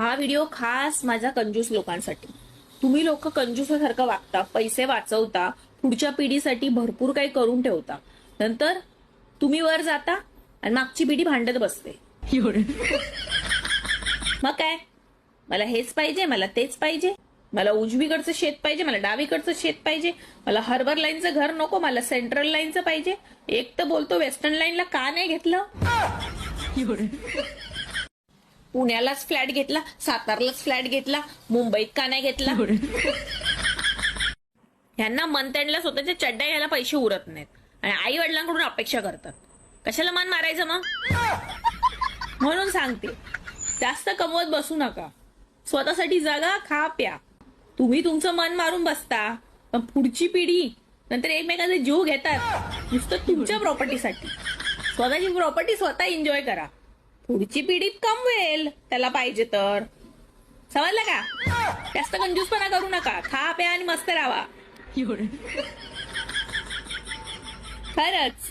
हा व्हिडिओ खास माझ्या कंजूस लोकांसाठी. तुम्ही लोक कंजूसासारखं वागता, पैसे वाचवता, पुढच्या पिढीसाठी भरपूर काही करून ठेवता, नंतर तुम्ही वर जाता आणि मागची पिढी भांडत बसते. मग काय, मला हेच पाहिजे, मला तेच पाहिजे, मला उजवीकडचं शेत पाहिजे, मला डावीकडचं शेत पाहिजे, मला हार्बर लाईनचं घर नको, मला सेंट्रल लाईनचं पाहिजे. एक तर बोलतो वेस्टर्न लाईनला का नाही घेतलं, पुण्यालाच फ्लॅट घेतला, सातारलाच फ्लॅट घेतला, मुंबईत का नाही घेतला. ह्यांना मंथ एंडला स्वतःच्या चड्ड्या घ्यायला पैसे उरत नाहीत आणि आई वडिलांकडून अपेक्षा करतात. कशाला मान मारायचं मग. म्हणून सांगते, जास्त कमवत बसू नका, स्वतःसाठी जगा, खा प्या. तुम्ही तुमचं मन मारून बसता, पण पुढची पिढी नंतर एकमेकांचे जीव घेतात नुसतं तुमच्या प्रॉपर्टीसाठी. स्वतःची प्रॉपर्टी स्वतः एन्जॉय करा, पुढची पिढी कमवेल त्याला पाहिजे तर. समजलं का. जास्त कंजूसपणा करू नका, खा प्या आणि मस्त राहा. खरंच.